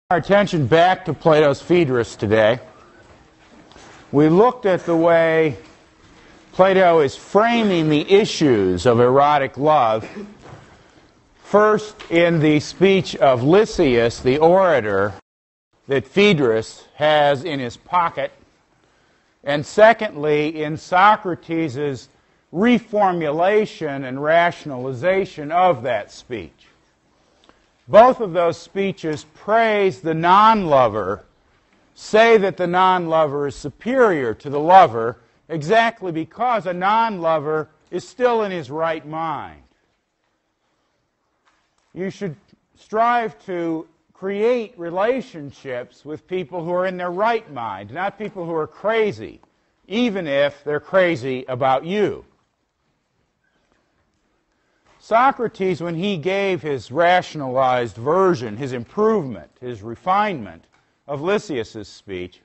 Our attention back to Plato's Phaedrus today. We looked at the way Plato is framing the issues of erotic love, first in the speech of Lysias, the orator, that Phaedrus has in his pocket, and secondly in Socrates' reformulation and rationalization of that speech. Both of those speeches praise the non-lover, say that the non-lover is superior to the lover, exactly because a non-lover is still in his right mind. You should strive to create relationships with people who are in their right mind, not people who are crazy, even if they're crazy about you. Socrates, when he gave his rationalized version, his improvement, his refinement of Lysias' speech,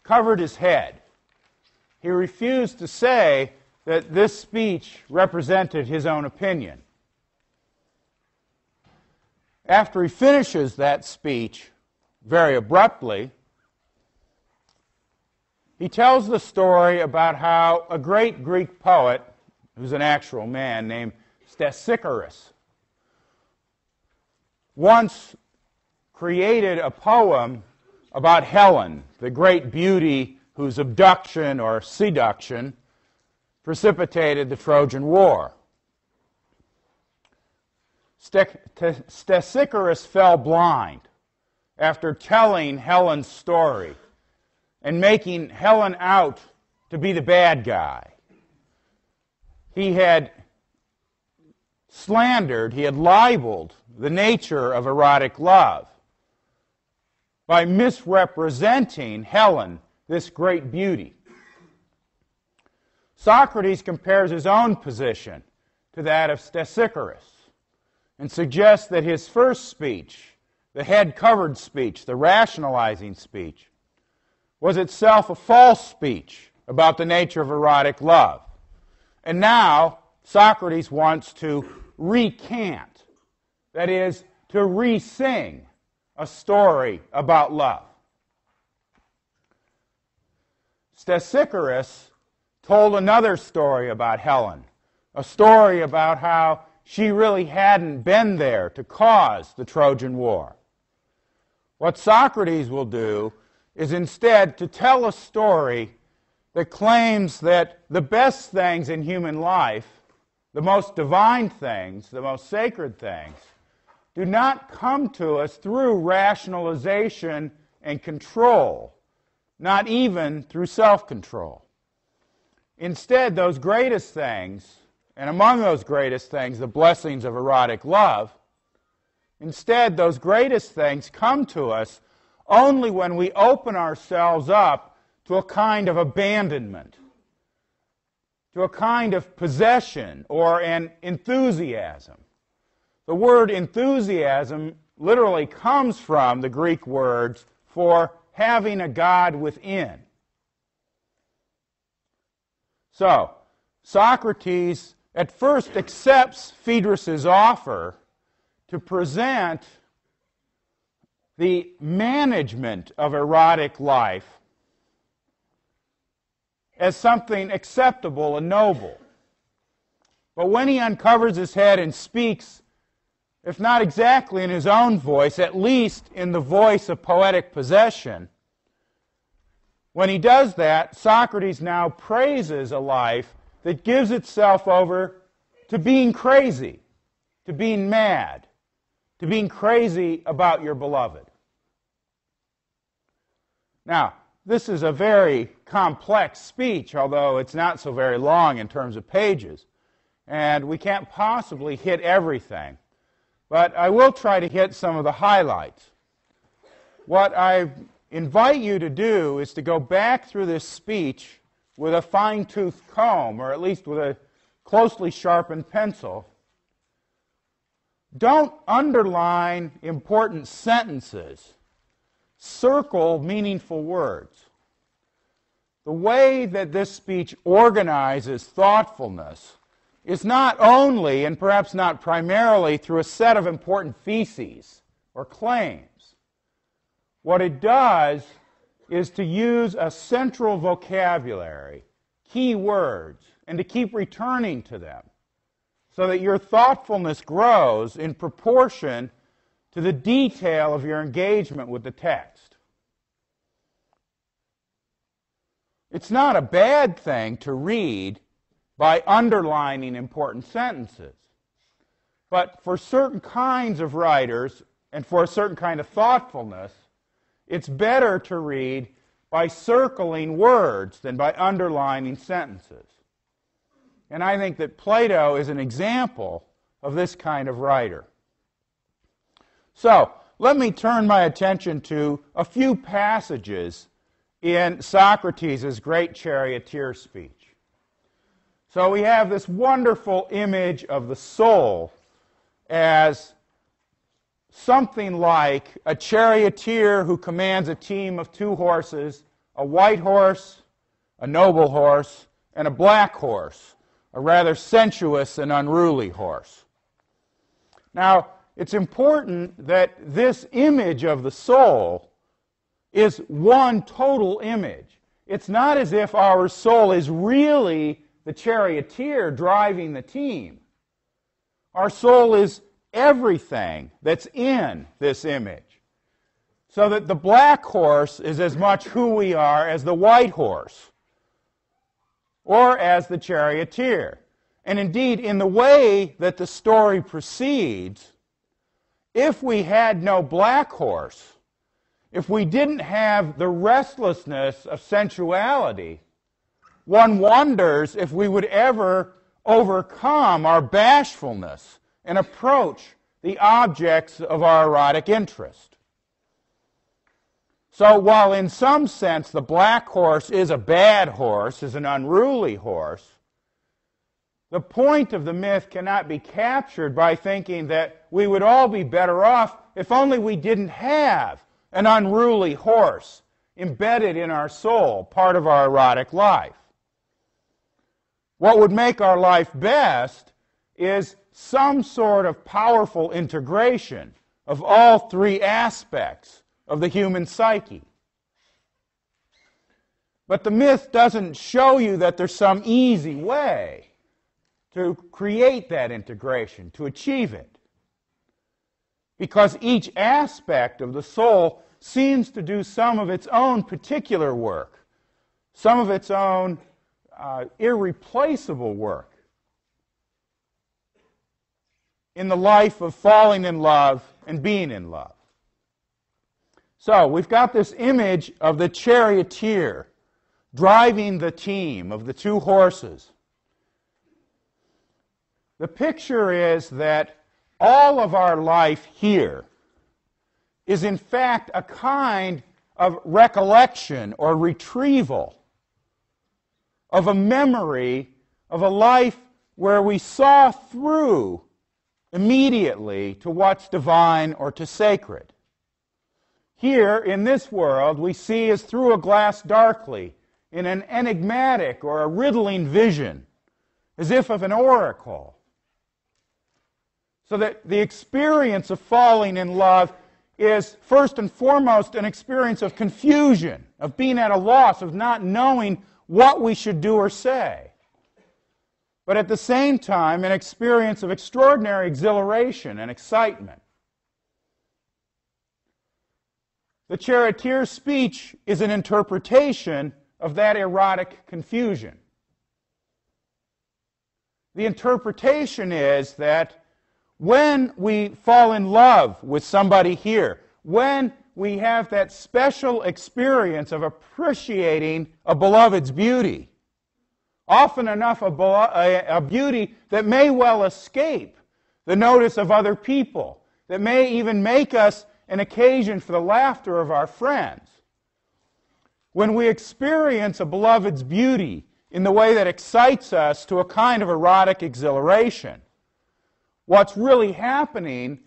covered his head. He refused to say that this speech represented his own opinion. After he finishes that speech very abruptly, he tells the story about how a great Greek poet, who's an actual man, named Stesichorus, once created a poem about Helen, the great beauty whose abduction or seduction precipitated the Trojan War. Stesichorus fell blind after telling Helen's story and making Helen out to be the bad guy. He had slandered, he had libeled the nature of erotic love by misrepresenting Helen, this great beauty. Socrates compares his own position to that of Stesichorus and suggests that his first speech, the head-covered speech, the rationalizing speech, was itself a false speech about the nature of erotic love. And now Socrates wants to recant, that is, to re-sing a story about love. Stesichorus told another story about Helen, a story about how she really hadn't been there to cause the Trojan War. What Socrates will do is instead to tell a story that claims that the best things in human life, the most divine things, the most sacred things, do not come to us through rationalization and control, not even through self-control. Instead, those greatest things, and among those greatest things, the blessings of erotic love, instead, those greatest things come to us only when we open ourselves up to a kind of abandonment, to a kind of possession or an enthusiasm. The word enthusiasm literally comes from the Greek words for having a God within. So, Socrates at first accepts Phaedrus' offer to present the management of erotic life as something acceptable and noble. But when he uncovers his head and speaks, if not exactly in his own voice, at least in the voice of poetic possession, when he does that, Socrates now praises a life that gives itself over to being crazy, to being mad, to being crazy about your beloved. Now, this is a very complex speech, although it's not so very long in terms of pages, and we can't possibly hit everything. But I will try to hit some of the highlights. What I invite you to do is to go back through this speech with a fine-toothed comb, or at least with a closely sharpened pencil. Don't underline important sentences. Circle meaningful words. The way that this speech organizes thoughtfulness is not only, and perhaps not primarily, through a set of important theses or claims. What it does is to use a central vocabulary, key words, and to keep returning to them so that your thoughtfulness grows in proportion to the detail of your engagement with the text. It's not a bad thing to read by underlining important sentences. But for certain kinds of writers and for a certain kind of thoughtfulness, it's better to read by circling words than by underlining sentences. And I think that Plato is an example of this kind of writer. So, let me turn my attention to a few passages in Socrates' great charioteer speech. So we have this wonderful image of the soul as something like a charioteer who commands a team of 2 horses, a white horse, a noble horse, and a black horse, a rather sensuous and unruly horse. Now, it's important that this image of the soul is one total image. It's not as if our soul is really the charioteer driving the team. Our soul is everything that's in this image. So that the black horse is as much who we are as the white horse, or as the charioteer. And indeed, in the way that the story proceeds, if we had no black horse, if we didn't have the restlessness of sensuality, one wonders if we would ever overcome our bashfulness and approach the objects of our erotic interest. So while in some sense the black horse is a bad horse, is an unruly horse, the point of the myth cannot be captured by thinking that we would all be better off if only we didn't have an unruly horse embedded in our soul, part of our erotic life. What would make our life best is some sort of powerful integration of all 3 aspects of the human psyche. But the myth doesn't show you that there's some easy way to create that integration, to achieve it. Because each aspect of the soul seems to do some of its own particular work, some of its own irreplaceable work in the life of falling in love and being in love. So, we've got this image of the charioteer driving the team of the 2 horses. The picture is that all of our life here is in fact a kind of recollection or retrieval of a memory of a life where we saw through immediately to what's divine or to sacred. Here, in this world, we see as through a glass darkly, in an enigmatic or a riddling vision, as if of an oracle. So that the experience of falling in love is first and foremost an experience of confusion, of being at a loss, of not knowing what we should do or say. But at the same time, an experience of extraordinary exhilaration and excitement. The charioteer's speech is an interpretation of that erotic confusion. The interpretation is that when we fall in love with somebody here, when we have that special experience of appreciating a beloved's beauty, often enough a beauty that may well escape the notice of other people, that may even make us an occasion for the laughter of our friends. When we experience a beloved's beauty in the way that excites us to a kind of erotic exhilaration, what's really happening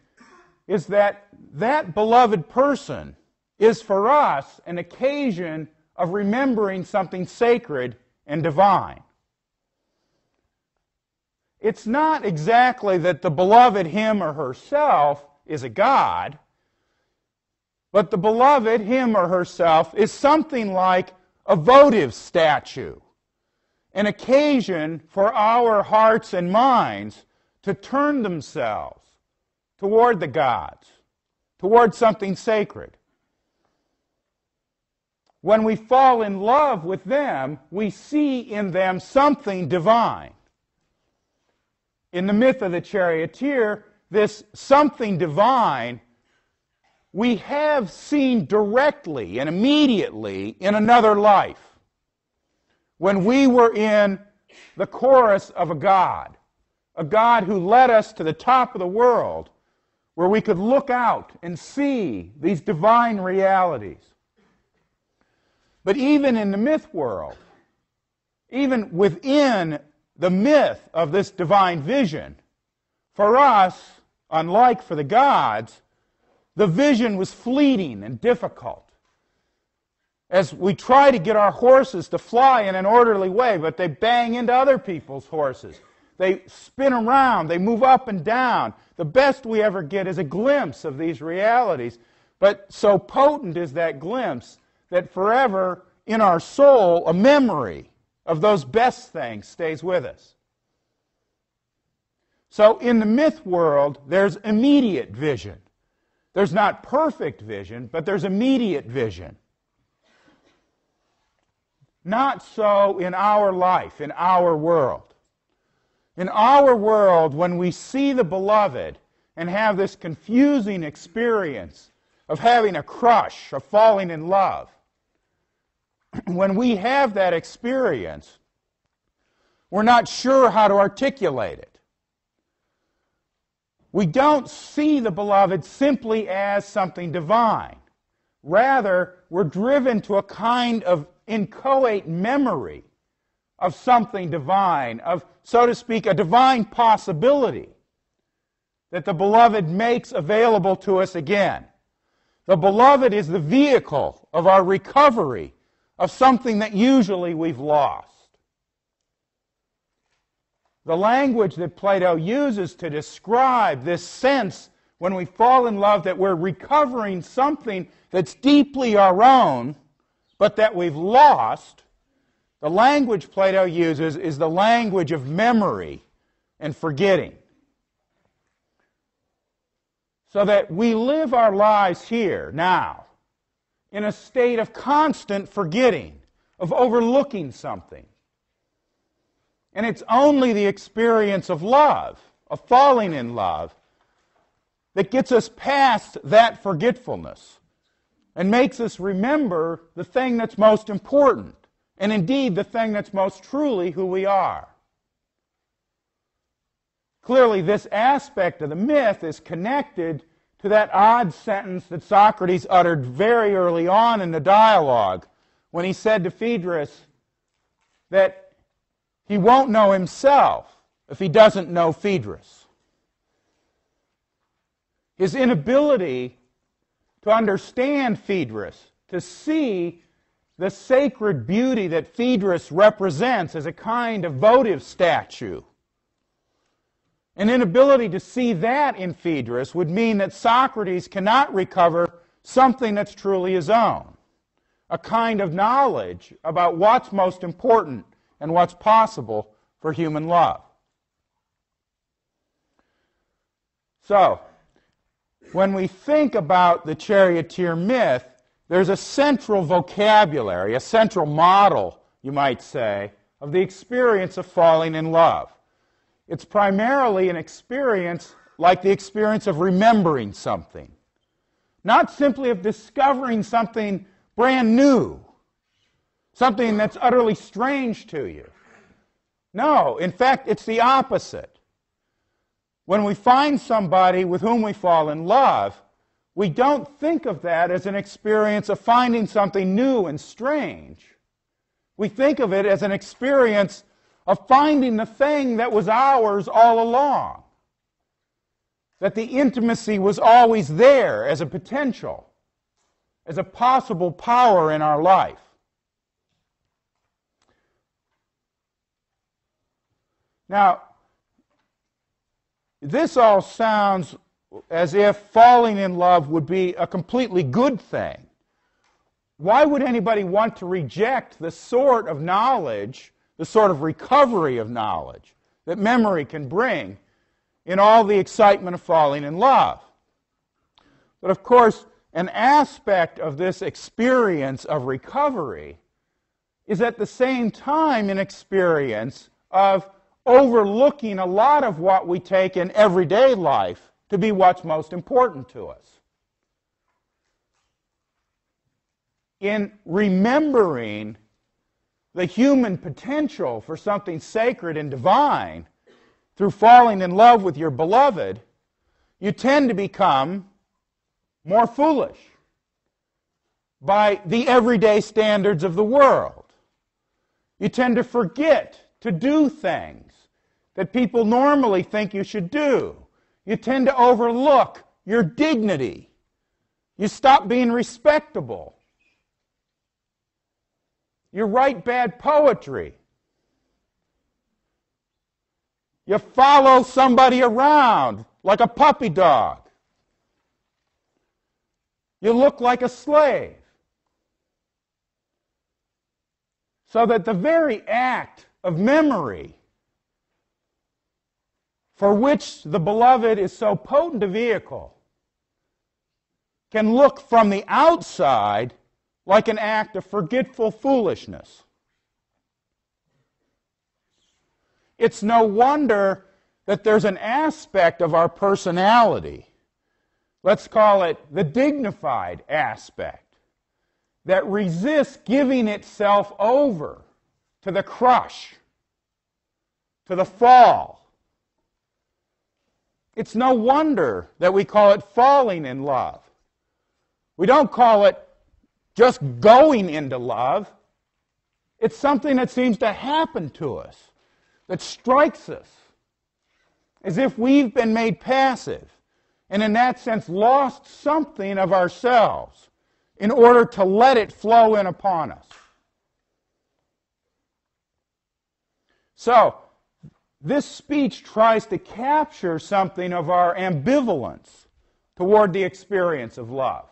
is that that beloved person is for us an occasion of remembering something sacred and divine. It's not exactly that the beloved, him or herself, is a god, But the beloved, him or herself, is something like a votive statue, an occasion for our hearts and minds to turn themselves toward the gods, toward something sacred. When we fall in love with them, we see in them something divine. In the myth of the charioteer, this something divine we have seen directly and immediately in another life. When we were in the chorus of a God who led us to the top of the world, where we could look out and see these divine realities. But even in the myth world, even within the myth of this divine vision, for us, unlike for the gods, the vision was fleeting and difficult. As we try to get our horses to fly in an orderly way, but they bang into other people's horses. They spin around, they move up and down. The best we ever get is a glimpse of these realities. But so potent is that glimpse that forever in our soul, a memory of those best things stays with us. So in the myth world, there's immediate vision. There's not perfect vision, but there's immediate vision. Not so in our life, in our world. In our world, when we see the beloved and have this confusing experience of having a crush, of falling in love, when we have that experience, we're not sure how to articulate it. We don't see the beloved simply as something divine. Rather, we're driven to a kind of inchoate memory of something divine, of, so to speak, a divine possibility that the beloved makes available to us again. The beloved is the vehicle of our recovery of something that usually we've lost. The language that Plato uses to describe this sense when we fall in love that we're recovering something that's deeply our own, but that we've lost, the language Plato uses is the language of memory and forgetting. So that we live our lives here, now, in a state of constant forgetting, of overlooking something. And it's only the experience of love, of falling in love, that gets us past that forgetfulness and makes us remember the thing that's most important, and indeed the thing that's most truly who we are. Clearly, this aspect of the myth is connected to that odd sentence that Socrates uttered very early on in the dialogue when he said to Phaedrus that he won't know himself if he doesn't know Phaedrus. His inability to understand Phaedrus, to see the sacred beauty that Phaedrus represents as a kind of votive statue. An inability to see that in Phaedrus would mean that Socrates cannot recover something that's truly his own, a kind of knowledge about what's most important and what's possible for human love. So, when we think about the charioteer myth, there's a central vocabulary, a central model, you might say, of the experience of falling in love. It's primarily an experience like the experience of remembering something, not simply of discovering something brand new, something that's utterly strange to you. No, in fact, it's the opposite. When we find somebody with whom we fall in love, we don't think of that as an experience of finding something new and strange. We think of it as an experience of finding the thing that was ours all along. That the intimacy was always there as a potential, as a possible power in our life. Now, this all sounds as if falling in love would be a completely good thing. Why would anybody want to reject the sort of knowledge, the sort of recovery of knowledge that memory can bring in all the excitement of falling in love? But of course, an aspect of this experience of recovery is at the same time an experience of overlooking a lot of what we take in everyday life to be what's most important to us. In remembering the human potential for something sacred and divine through falling in love with your beloved, you tend to become more foolish by the everyday standards of the world. You tend to forget to do things that people normally think you should do. You tend to overlook your dignity. You stop being respectable. You write bad poetry. You follow somebody around like a puppy dog. You look like a slave. So that the very act of memory, for which the beloved is so potent a vehicle, can look from the outside like an act of forgetful foolishness. It's no wonder that there's an aspect of our personality, let's call it the dignified aspect, that resists giving itself over to the crush, to the fall. It's no wonder that we call it falling in love. We don't call it just going into love. It's something that seems to happen to us, that strikes us, as if we've been made passive, and in that sense lost something of ourselves in order to let it flow in upon us. So, this speech tries to capture something of our ambivalence toward the experience of love.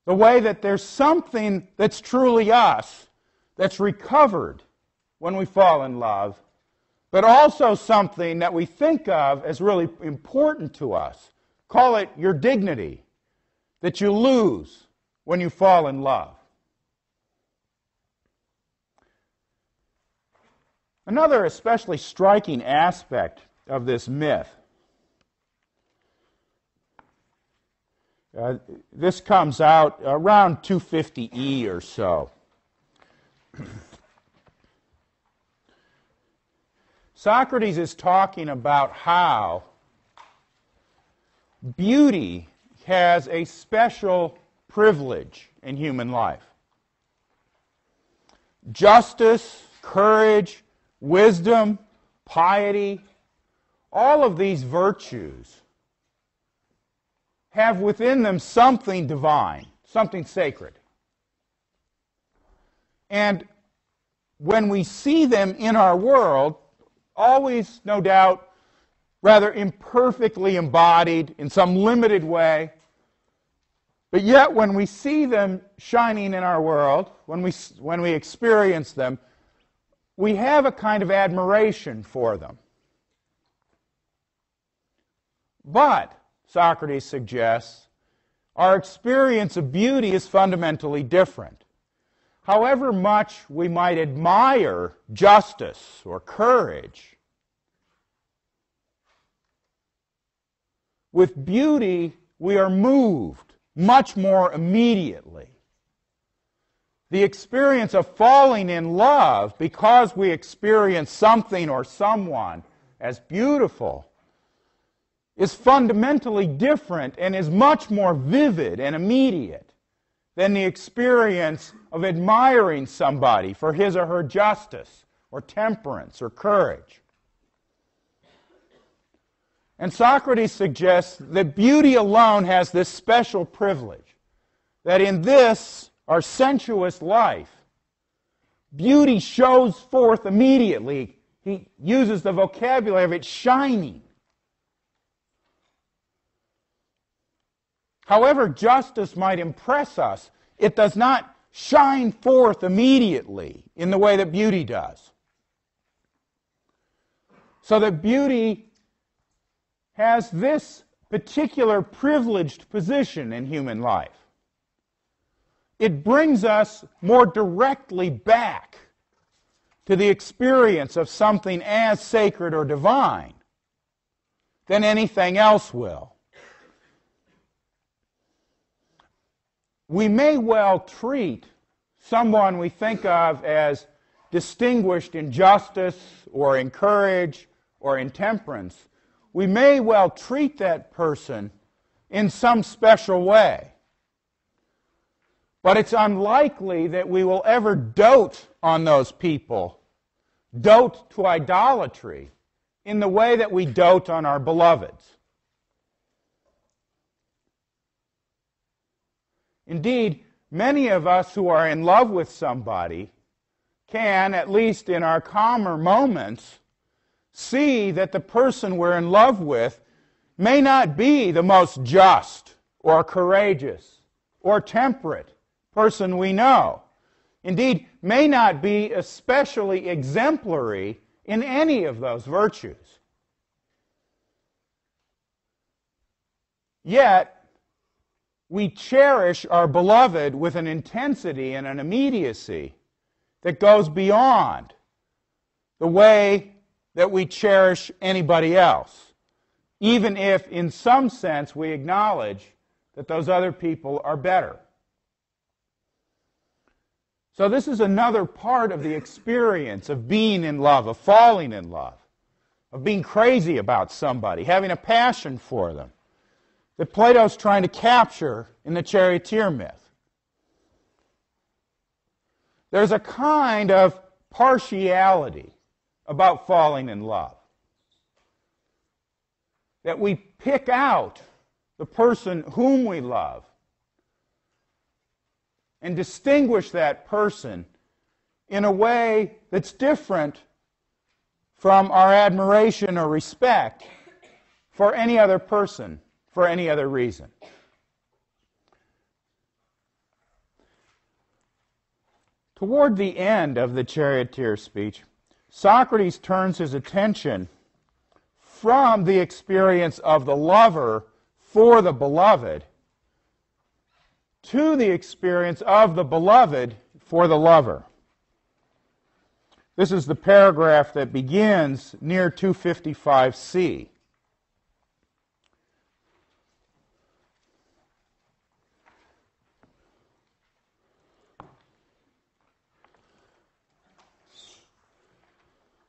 The way that there's something that's truly us, that's recovered when we fall in love, but also something that we think of as really important to us. Call it your dignity, that you lose when you fall in love. Another especially striking aspect of this myth, this comes out around 250 or so. Socrates is talking about how beauty has a special privilege in human life. Justice, courage, wisdom, piety, all of these virtues have within them something divine, something sacred. And when we see them in our world, always, no doubt, rather imperfectly embodied in some limited way, but yet when we see them shining in our world, when we experience them, we have a kind of admiration for them. But, Socrates suggests, our experience of beauty is fundamentally different. However much we might admire justice or courage, with beauty we are moved much more immediately. The experience of falling in love because we experience something or someone as beautiful is fundamentally different and is much more vivid and immediate than the experience of admiring somebody for his or her justice or temperance or courage. And Socrates suggests that beauty alone has this special privilege, that in this, our sensuous life, beauty shows forth immediately. He uses the vocabulary of it shining. However justice might impress us, it does not shine forth immediately in the way that beauty does. So that beauty has this particular privileged position in human life. It brings us more directly back to the experience of something as sacred or divine than anything else will. We may well treat someone we think of as distinguished in justice or in courage or in temperance. We may well treat that person in some special way. But it's unlikely that we will ever dote on those people, dote to idolatry, in the way that we dote on our beloveds. Indeed, many of us who are in love with somebody can, at least in our calmer moments, see that the person we're in love with may not be the most just or courageous or temperate person we know. Indeed, may not be especially exemplary in any of those virtues. Yet, we cherish our beloved with an intensity and an immediacy that goes beyond the way that we cherish anybody else, even if in some sense we acknowledge that those other people are better. So this is another part of the experience of being in love, of falling in love, of being crazy about somebody, having a passion for them, that Plato's trying to capture in the charioteer myth. There's a kind of partiality about falling in love, that we pick out the person whom we love and distinguish that person in a way that's different from our admiration or respect for any other person, for any other reason. Toward the end of the charioteer speech, Socrates turns his attention from the experience of the lover for the beloved to the experience of the beloved for the lover. This is the paragraph that begins near 255c.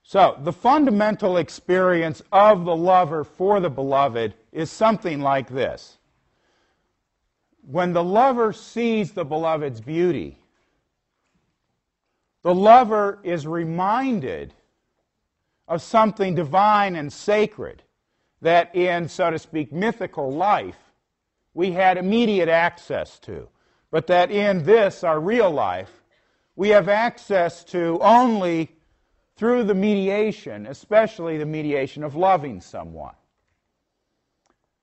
So, the fundamental experience of the lover for the beloved is something like this. When the lover sees the beloved's beauty, the lover is reminded of something divine and sacred that in, so to speak, mythical life we had immediate access to, but that in this, our real life, we have access to only through the mediation, especially the mediation of loving someone.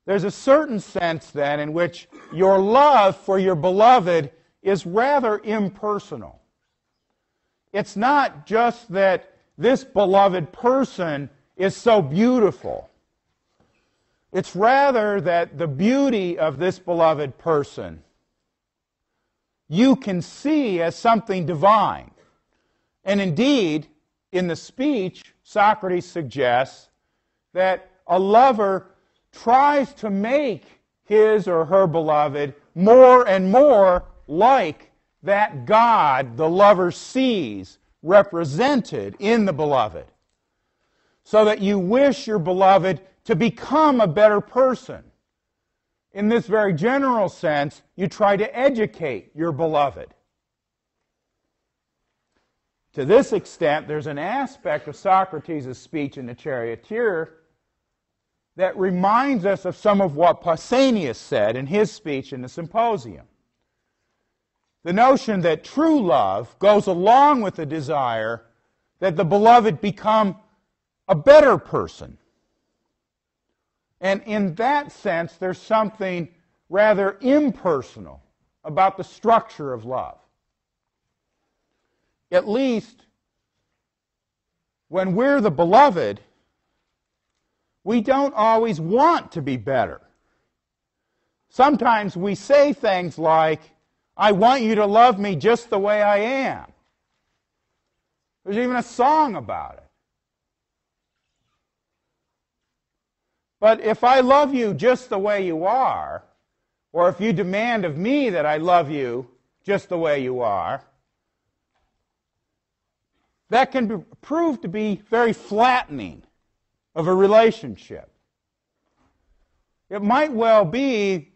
There's a certain sense, then, in which your love for your beloved is rather impersonal. It's not just that this beloved person is so beautiful. It's rather that the beauty of this beloved person you can see as something divine. And indeed, in the speech, Socrates suggests that a lover tries to make his or her beloved more and more like that God the lover sees represented in the beloved, so that you wish your beloved to become a better person. In this very general sense, you try to educate your beloved. To this extent, there's an aspect of Socrates' speech in the Charioteer that reminds us of some of what Pausanias said in his speech in the Symposium. The notion that true love goes along with the desire that the beloved become a better person. And in that sense, there's something rather impersonal about the structure of love. At least when we're the beloved, we don't always want to be better. Sometimes we say things like, I want you to love me just the way I am. There's even a song about it. But if I love you just the way you are, or if you demand of me that I love you just the way you are, that can prove to be very flattening of a relationship. It might well be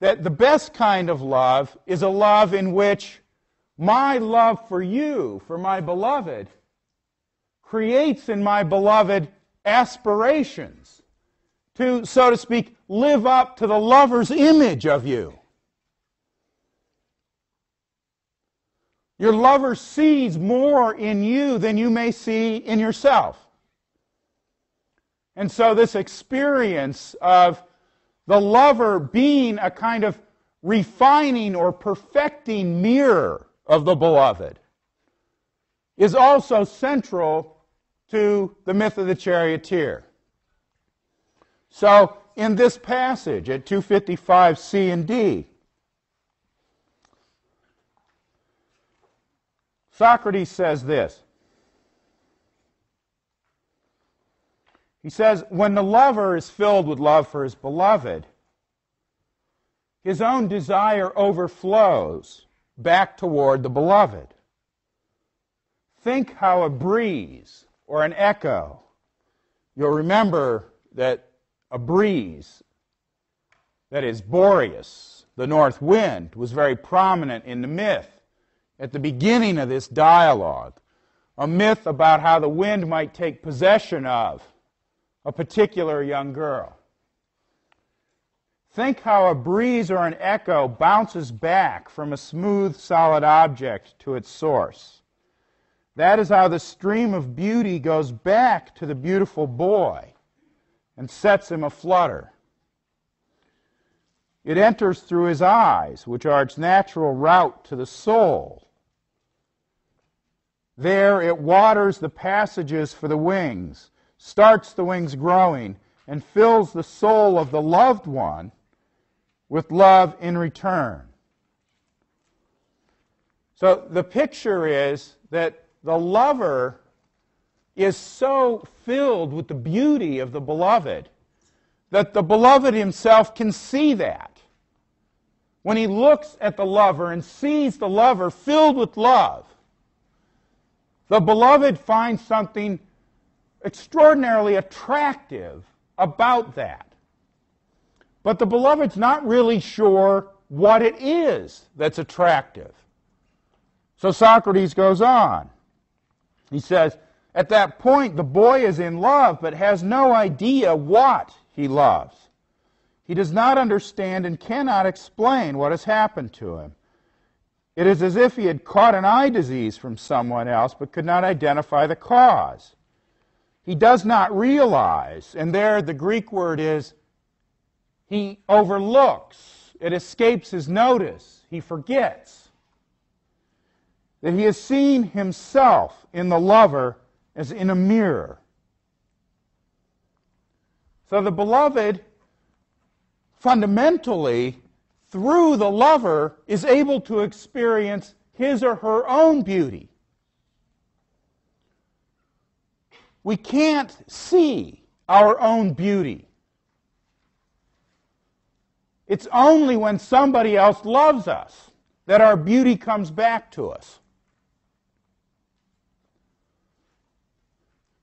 that the best kind of love is a love in which my love for you, for my beloved, creates in my beloved aspirations to, so to speak, live up to the lover's image of you. Your lover sees more in you than you may see in yourself. And so this experience of the lover being a kind of refining or perfecting mirror of the beloved is also central to the myth of the charioteer. So in this passage at 255 C and D, Socrates says this. He says, when the lover is filled with love for his beloved, his own desire overflows back toward the beloved. Think how a breeze or an echo, you'll remember that a breeze, that is Boreas, the north wind, was very prominent in the myth at the beginning of this dialogue, a myth about how the wind might take possession of a particular young girl. Think how a breeze or an echo bounces back from a smooth, solid object to its source. That is how the stream of beauty goes back to the beautiful boy and sets him aflutter. It enters through his eyes, which are its natural route to the soul. There it waters the passages for the wings, starts the wings growing, and fills the soul of the loved one with love in return. So the picture is that the lover is so filled with the beauty of the beloved that the beloved himself can see that. When he looks at the lover and sees the lover filled with love, the beloved finds something extraordinarily attractive about that. But the beloved's not really sure what it is that's attractive. So Socrates goes on. He says, at that point, the boy is in love, but has no idea what he loves. He does not understand and cannot explain what has happened to him. It is as if he had caught an eye disease from someone else, but could not identify the cause. He does not realize, and there the Greek word is, he overlooks, it escapes his notice, he forgets that he has seen himself in the lover as in a mirror. So the beloved, fundamentally, through the lover, is able to experience his or her own beauty. We can't see our own beauty. It's only when somebody else loves us that our beauty comes back to us.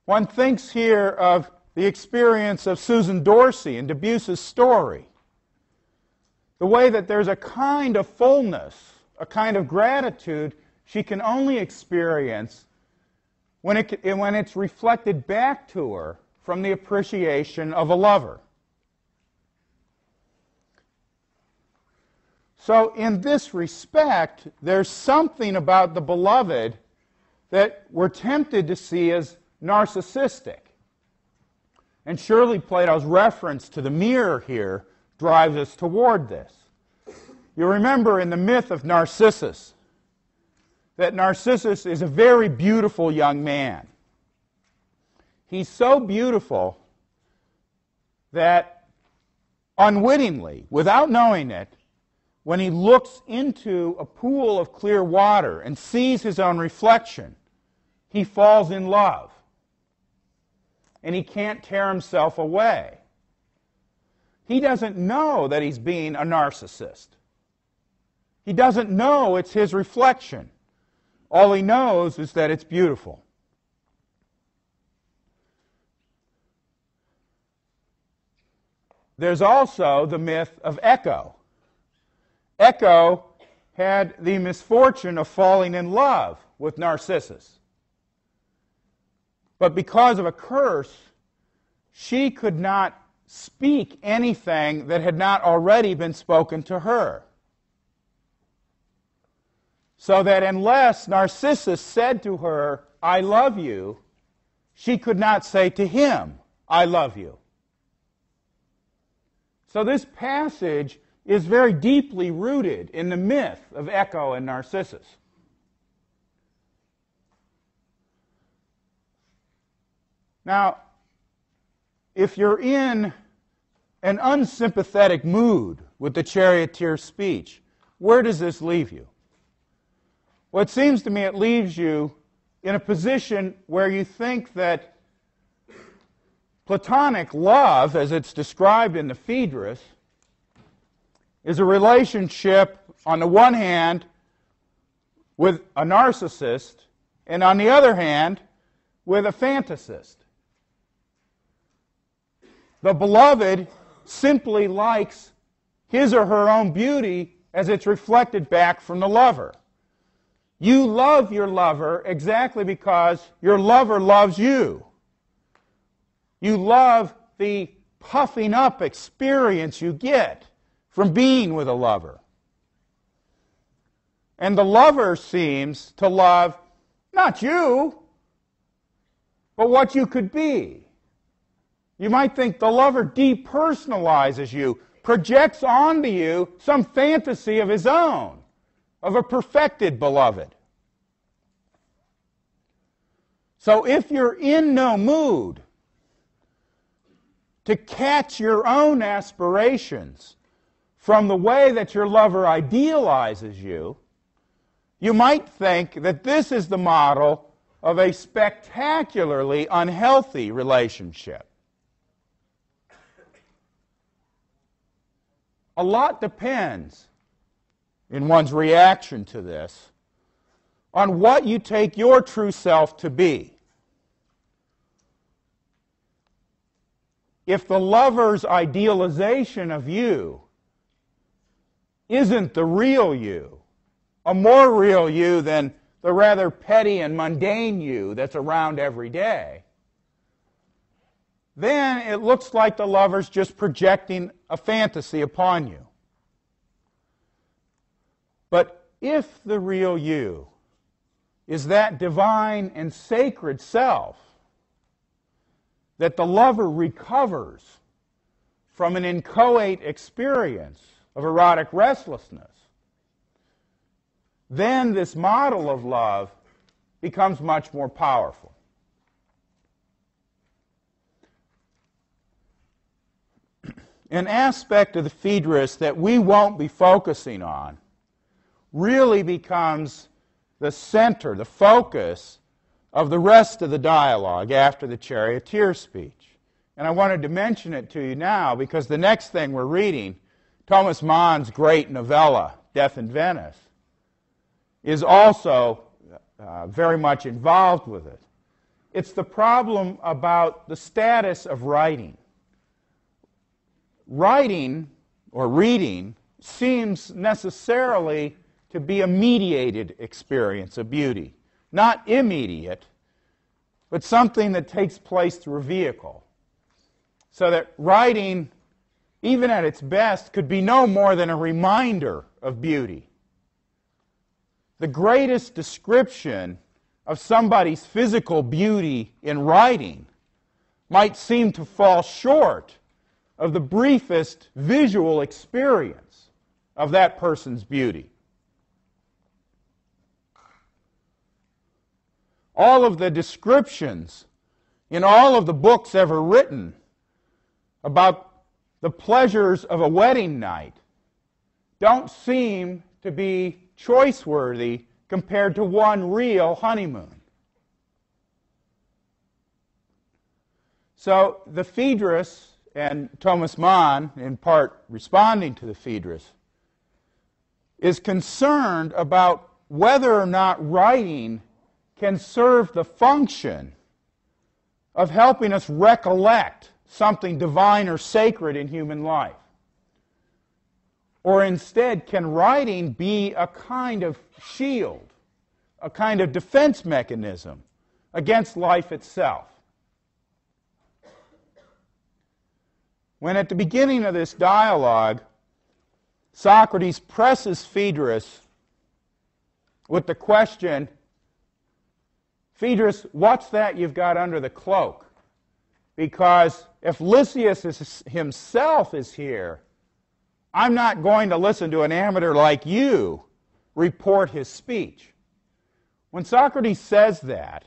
One thinks here of the experience of Susan Dorsey in Debussy's story. The way that there's a kind of fullness, a kind of gratitude she can only experience when it's reflected back to her from the appreciation of a lover. So in this respect, there's something about the beloved that we're tempted to see as narcissistic. And surely Plato's reference to the mirror here drives us toward this. You remember in the myth of Narcissus that Narcissus is a very beautiful young man. He's so beautiful that unwittingly, without knowing it, when he looks into a pool of clear water and sees his own reflection, he falls in love. And he can't tear himself away. He doesn't know that he's being a narcissist. He doesn't know it's his reflection. All he knows is that it's beautiful. There's also the myth of Echo. Echo had the misfortune of falling in love with Narcissus. But because of a curse, she could not speak anything that had not already been spoken to her. So that unless Narcissus said to her, "I love you," she could not say to him, "I love you." So this passage is very deeply rooted in the myth of Echo and Narcissus. Now, if you're in an unsympathetic mood with the charioteer's speech, where does this leave you? Well, it seems to me it leaves you in a position where you think that Platonic love, as it's described in the Phaedrus, is a relationship, on the one hand, with a narcissist, and on the other hand, with a fantasist. The beloved simply likes his or her own beauty as it's reflected back from the lover. You love your lover exactly because your lover loves you. You love the puffing up experience you get from being with a lover. And the lover seems to love not you, but what you could be. You might think the lover depersonalizes you, projects onto you some fantasy of his own, of a perfected beloved. So if you're in no mood to catch your own aspirations from the way that your lover idealizes you, you might think that this is the model of a spectacularly unhealthy relationship. A lot depends, in one's reaction to this, on what you take your true self to be. If the lover's idealization of you isn't the real you, a more real you than the rather petty and mundane you that's around every day, then it looks like the lover's just projecting a fantasy upon you. But if the real you is that divine and sacred self that the lover recovers from an inchoate experience of erotic restlessness, then this model of love becomes much more powerful. An aspect of the Phaedrus that we won't be focusing on really becomes the center, the focus of the rest of the dialogue after the charioteer's speech. And I wanted to mention it to you now because the next thing we're reading, Thomas Mann's great novella, Death in Venice, is also very much involved with it. It's the problem about the status of writing. Writing, or reading, seems necessarily to be a mediated experience of beauty. Not immediate, but something that takes place through a vehicle. So that writing, even at its best, could be no more than a reminder of beauty. The greatest description of somebody's physical beauty in writing might seem to fall short of the briefest visual experience of that person's beauty. All of the descriptions in all of the books ever written about the pleasures of a wedding night don't seem to be choice-worthy compared to one real honeymoon. So the Phaedrus, and Thomas Mann, in part responding to the Phaedrus, is concerned about whether or not writing can serve the function of helping us recollect something divine or sacred in human life. Or instead, can writing be a kind of shield, a kind of defense mechanism against life itself? When at the beginning of this dialogue, Socrates presses Phaedrus with the question, Phaedrus, what's that you've got under the cloak? Because if Lysias himself is here, I'm not going to listen to an amateur like you report his speech. When Socrates says that,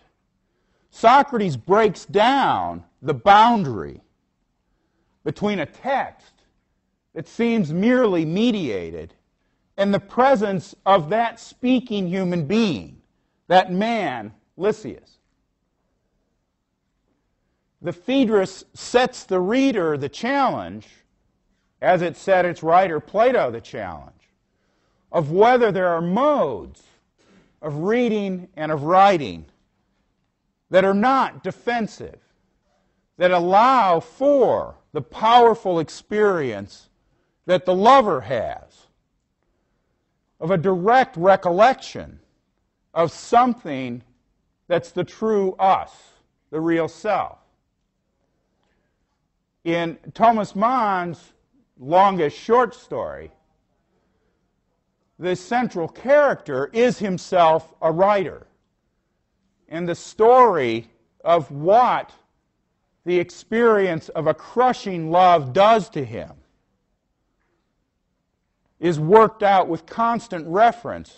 Socrates breaks down the boundary between a text that seems merely mediated and the presence of that speaking human being, that man, Lysias. The Phaedrus sets the reader the challenge, as it set its writer Plato the challenge, of whether there are modes of reading and of writing that are not defensive, that allow for the powerful experience that the lover has of a direct recollection of something that's the true us, the real self. In Thomas Mann's longest short story, the central character is himself a writer. And the story of what the experience of a crushing love does to him is worked out with constant reference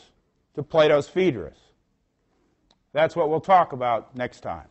to Plato's Phaedrus. That's what we'll talk about next time.